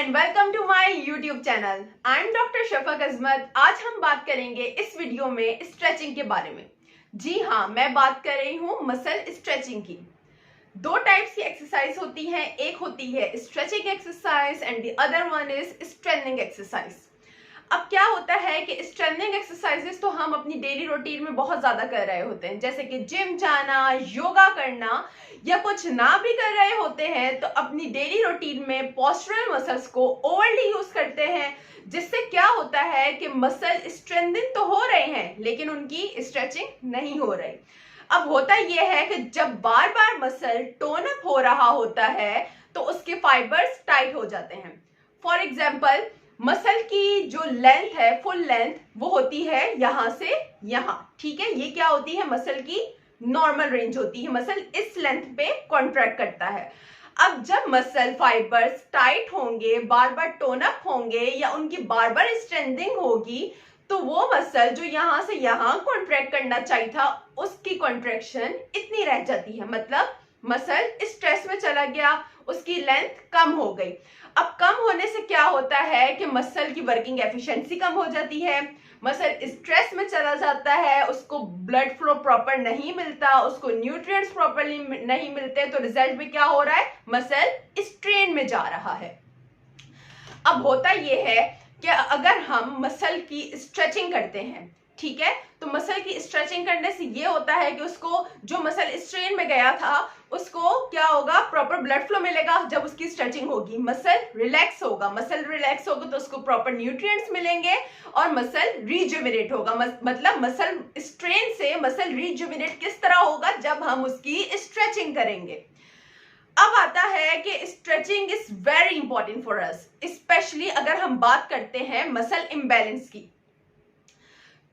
And welcome to my YouTube channel. I am doctor Shafaq Azmat. आज हम बात करेंगे इस वीडियो में स्ट्रेचिंग के बारे में। जी हाँ, मैं बात कर रही हूँ मसल स्ट्रेचिंग की। दो टाइप्स की एक्सरसाइज होती हैं, एक होती है stretching exercise and the other one is strengthening exercise. अब क्या होता है कि स्ट्रेंथनिंग एक्सरसाइजेस तो हम अपनी डेली रूटीन में बहुत ज्यादा कर रहे होते हैं, जैसे कि जिम जाना, योगा करना, या कुछ ना भी कर रहे होते हैं तो अपनी डेली रूटीन में पोस्चरल मसल्स को ओवरली यूज करते हैं, जिससे क्या होता है कि मसल स्ट्रेंथन तो हो रहे हैं लेकिन उनकी स्ट्रेचिंग नहीं हो रही। अब होता यह है कि जब बार बार मसल टोन अप हो रहा होता है तो उसके फाइबर्स टाइट हो जाते हैं। फॉर एग्जाम्पल, मसल की जो लेंथ है, फुल लेंथ, वो होती है यहां से यहां। ठीक है, ये क्या होती है? मसल की नॉर्मल रेंज होती है। मसल इस लेंथ पे कॉन्ट्रैक्ट करता है। अब जब मसल फाइबर्स टाइट होंगे, बार बार टोन अप होंगे या उनकी बार बार स्ट्रेंथिंग होगी, तो वो मसल जो यहां से यहां कॉन्ट्रैक्ट करना चाहिए था, उसकी कॉन्ट्रैक्शन इतनी रह जाती है। मतलब मसल स्ट्रेस में चला गया, उसकी लेंथ कम हो गई। अब कम होने से क्या होता है कि मसल की वर्किंग एफिशिएंसी कम हो जाती है, मसल स्ट्रेस में चला जाता है, उसको ब्लड फ्लो प्रॉपर नहीं मिलता, उसको न्यूट्रिएंट्स प्रॉपरली नहीं मिलते, तो रिजल्ट में क्या हो रहा है? मसल स्ट्रेन में जा रहा है। अब होता यह है कि अगर हम मसल की स्ट्रेचिंग करते हैं, ठीक है, तो मसल की स्ट्रेचिंग करने से ये होता है कि उसको, जो मसल स्ट्रेन में गया था, उसको क्या होगा? प्रॉपर ब्लड फ्लो मिलेगा। जब उसकी स्ट्रेचिंग होगी, मसल रिलैक्स होगा। मसल रिलैक्स होगा तो उसको प्रॉपर न्यूट्रिएंट्स मिलेंगे और मसल रिजुविनेट होगा। मतलब मसल स्ट्रेन से मसल रिजुविनेट किस तरह होगा? जब हम उसकी स्ट्रेचिंग करेंगे। अब आता है कि stretching is very important for us, specially अगर हम बात करते हैं मसल इम्बैलेंस की।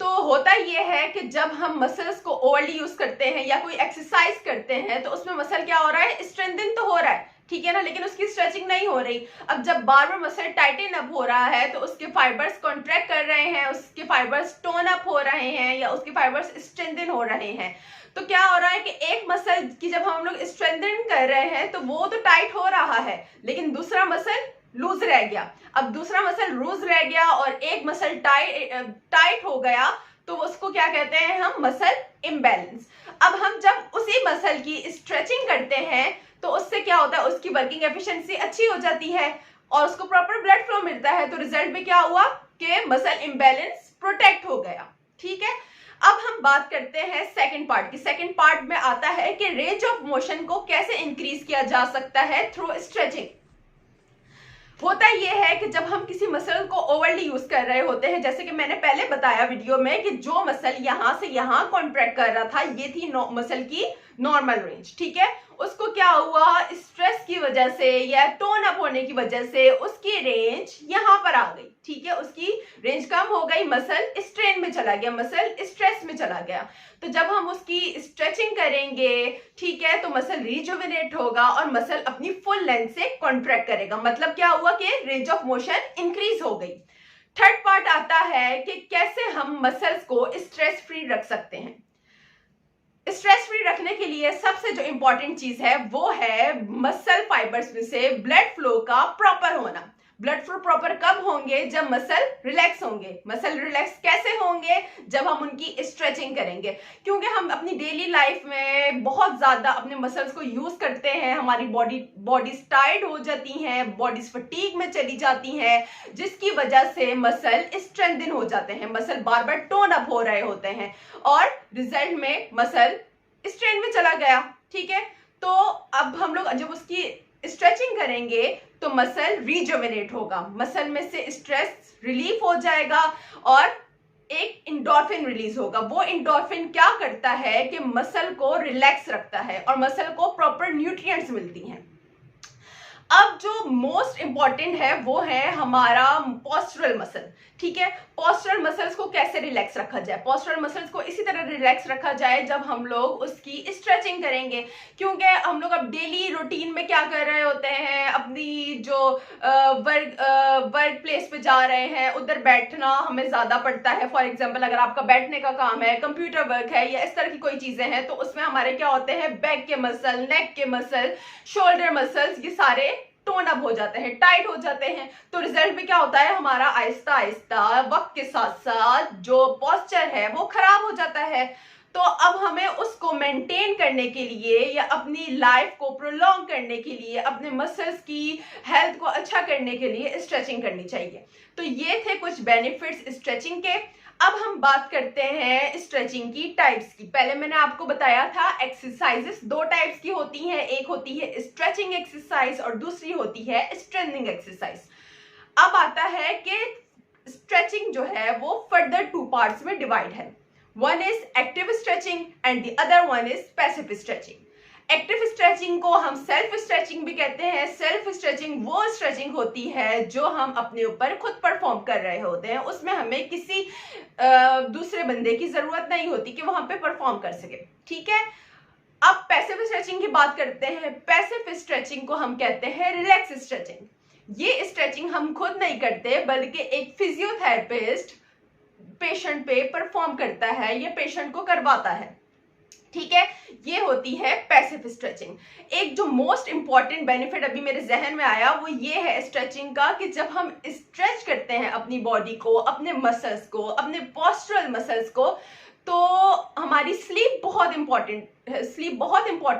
तो होता यह है कि जब हम मसल्स को ओवरली यूज करते हैं या कोई एक्सरसाइज करते हैं तो उसमें मसल क्या हो रहा है? स्ट्रेंथन तो हो रहा है, ठीक है ना, लेकिन उसकी स्ट्रेचिंग नहीं हो रही। अब जब बार बार मसल टाइटन अप हो रहा है तो उसके फाइबर्स कॉन्ट्रैक्ट कर रहे हैं, उसके फाइबर्स टोन अप हो रहे हैं या उसके फाइबर्स स्ट्रेंथन हो रहे हैं। तो क्या हो रहा है कि एक मसल की जब हम लोग स्ट्रेंथन कर रहे हैं तो वो तो टाइट हो रहा है, लेकिन दूसरा मसल लूज रह गया। अब दूसरा मसल लूज रह गया और एक मसल टाइट हो गया, तो उसको क्या कहते हैं हम? Muscle imbalance. अब हम जब उसी मसल की स्ट्रेचिंग करते हैं तो उससे क्या होता है? उसकी वर्किंग एफिशिएंसी अच्छी हो जाती है और उसको प्रॉपर ब्लड फ्लो मिलता है। तो रिजल्ट में क्या हुआ कि मसल इम्बैलेंस प्रोटेक्ट हो गया। ठीक है, अब हम बात करते हैं सेकंड पार्ट की। सेकंड पार्ट में आता है कि रेंज ऑफ मोशन को कैसे इंक्रीज किया जा सकता है थ्रू स्ट्रेचिंग। होता यह है कि जब हम किसी मसल को ओवरली यूज कर रहे होते हैं, जैसे कि मैंने पहले बताया वीडियो में कि जो मसल यहां से यहां कॉन्ट्रैक्ट कर रहा था, ये थी मसल की नॉर्मल रेंज, ठीक है। उसको क्या हुआ? स्ट्रेस की वजह से या टोन अप होने की वजह से उसकी रेंज यहां पर आ गई, ठीक है, उसकी रेंज कम हो गई, मसल स्ट्रेन में चला गया, मसल स्ट्रेस में चला गया। तो जब हम उसकी स्ट्रेचिंग करेंगे, ठीक है, तो मसल रिजुविनेट होगा और मसल अपनी फुल लेंथ से कॉन्ट्रैक्ट करेगा। मतलब क्या हुआ कि रेंज ऑफ मोशन इंक्रीज हो गई। थर्ड पार्ट आता है कि कैसे हम मसल्स को स्ट्रेस फ्री रख सकते हैं। स्ट्रेस फ्री रखने के लिए सबसे जो इंपॉर्टेंट चीज है वो है मसल फाइबर्स में से ब्लड फ्लो का प्रॉपर होना। ब्लड फ्लो प्रॉपर कब होंगे? जब मसल रिलैक्स होंगे। मसल रिलैक्स कैसे होंगे? जब हम उनकी स्ट्रेचिंग करेंगे। क्योंकि हम अपनी डेली लाइफ में बहुत ज्यादा अपने मसल्स को यूज करते हैं, हमारी बॉडीज टायर्ड हो जाती हैं, बॉडीज फटीग में चली जाती हैं, जिसकी वजह से मसल स्ट्रेंथन हो जाते हैं, मसल बार बार टोन अप हो रहे होते हैं और रिजल्ट में मसल स्ट्रेन में चला गया। ठीक है, तो अब हम लोग जब उसकी स्ट्रेचिंग करेंगे तो मसल रिजुविनेट होगा, मसल में से स्ट्रेस रिलीफ हो जाएगा और एक इंडोर्फिन रिलीज होगा। वो इंडोर्फिन क्या करता है कि मसल को रिलैक्स रखता है और मसल को प्रॉपर न्यूट्रिएंट्स मिलती हैं। अब जो मोस्ट इंपॉर्टेंट है वो है हमारा पोस्चरल मसल। ठीक है, पोस्चरल मसल्स को कैसे रिलैक्स रखा जाए? पोस्चरल मसल्स को इसी तरह रिलैक्स रखा जाए जब हम लोग उसकी स्ट्रेचिंग करेंगे। क्योंकि हम लोग अब डेली रूटीन में क्या कर रहे होते हैं, अपनी जो वर्क प्लेस पे जा रहे हैं उधर बैठना हमें ज्यादा पड़ता है। फॉर एग्जाम्पल, अगर आपका बैठने का काम है, कंप्यूटर वर्क है या इस तरह की कोई चीजें हैं, तो उसमें हमारे क्या होते हैं? बैक के मसल, नेक के मसल, शोल्डर मसल्स, ये सारे टोन अप हो जाते हैं, टाइट हो जाते हैं, तो रिजल्ट में क्या होता है, हमारा आहिस्ता आहिस्ता वक्त के साथ साथ जो पोस्चर है वो खराब हो जाता है। तो अब हमें उसको मेंटेन करने के लिए या अपनी लाइफ को प्रोलॉन्ग करने के लिए, अपने मसल्स की हेल्थ को अच्छा करने के लिए स्ट्रेचिंग करनी चाहिए। तो ये थे कुछ बेनिफिट्स स्ट्रेचिंग के। अब हम बात करते हैं स्ट्रेचिंग की टाइप्स की। पहले मैंने आपको बताया था एक्सरसाइजेस दो टाइप्स की होती हैं, एक होती है स्ट्रेचिंग एक्सरसाइज और दूसरी होती है स्ट्रेंथनिंग एक्सरसाइज। अब आता है कि स्ट्रेचिंग जो है वो फर्दर टू पार्ट्स में डिवाइड है। One is active stretching and the other one is passive stretching. Active stretching को हम सेल्फ स्ट्रेचिंग भी कहते हैं। सेल्फ स्ट्रेचिंग वो स्ट्रेचिंग होती है जो हम अपने ऊपर खुद परफॉर्म कर रहे होते हैं, उसमें हमें किसी दूसरे बंदे की जरूरत नहीं होती कि वो हम पे परफॉर्म कर सके, ठीक है। अब पैसिव स्ट्रेचिंग की बात करते हैं। पैसिव स्ट्रेचिंग को हम कहते हैं रिलैक्स स्ट्रेचिंग। ये स्ट्रेचिंग हम खुद नहीं करते बल्कि एक फिजियोथेरेपिस्ट पेशेंट पे परफॉर्म करता है, ये पेशेंट को करवाता है, ठीक है। ये होती है पैसिव स्ट्रेचिंग। एक जो मोस्ट इंपॉर्टेंट बेनिफिट अभी मेरे जहन में आया वो ये है स्ट्रेचिंग का कि जब हम स्ट्रेच करते हैं अपनी बॉडी को, अपने मसल्स को, अपने पोस्चरल मसल्स को, तो हमारी स्लीप बहुत इंपॉर्टेंट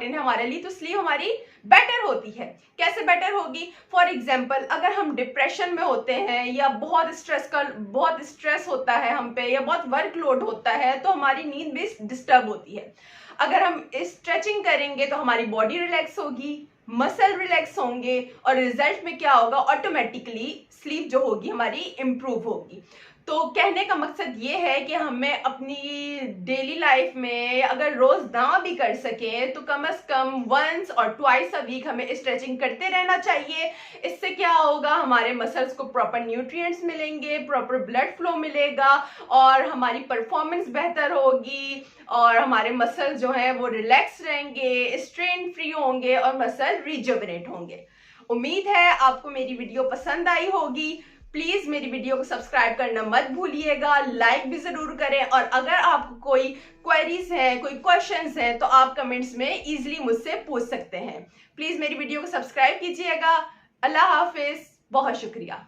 है हमारे लिए। तो स्लीप हमारी बेटर होती है। कैसे बेटर होगी? फॉर एग्जाम्पल, अगर हम डिप्रेशन में होते हैं या बहुत स्ट्रेस होता है हम पे या बहुत वर्कलोड होता है तो हमारी नींद भी डिस्टर्ब होती है। अगर हम स्ट्रेचिंग करेंगे तो हमारी बॉडी रिलैक्स होगी, मसल रिलैक्स होंगे और रिजल्ट में क्या होगा, ऑटोमेटिकली स्लीप जो होगी हमारी इंप्रूव होगी। तो कहने का मकसद ये है कि हमें अपनी डेली लाइफ में अगर रोज ना भी कर सकें तो कम से कम वंस और ट्वाइस अ वीक हमें स्ट्रेचिंग करते रहना चाहिए। इससे क्या होगा, हमारे मसल्स को प्रॉपर न्यूट्रिएंट्स मिलेंगे, प्रॉपर ब्लड फ्लो मिलेगा और हमारी परफॉर्मेंस बेहतर होगी और हमारे मसल जो हैं वो रिलैक्स रहेंगे, स्ट्रेन फ्री होंगे और मसल रिजुविनेट होंगे। उम्मीद है आपको मेरी वीडियो पसंद आई होगी। प्लीज मेरी वीडियो को सब्सक्राइब करना मत भूलिएगा, लाइक भी जरूर करें और अगर आपको कोई क्वेरीज हैं, कोई क्वेश्चंस हैं तो आप कमेंट्स में इजीली मुझसे पूछ सकते हैं। प्लीज मेरी वीडियो को सब्सक्राइब कीजिएगा। अल्लाह हाफिज, बहुत शुक्रिया।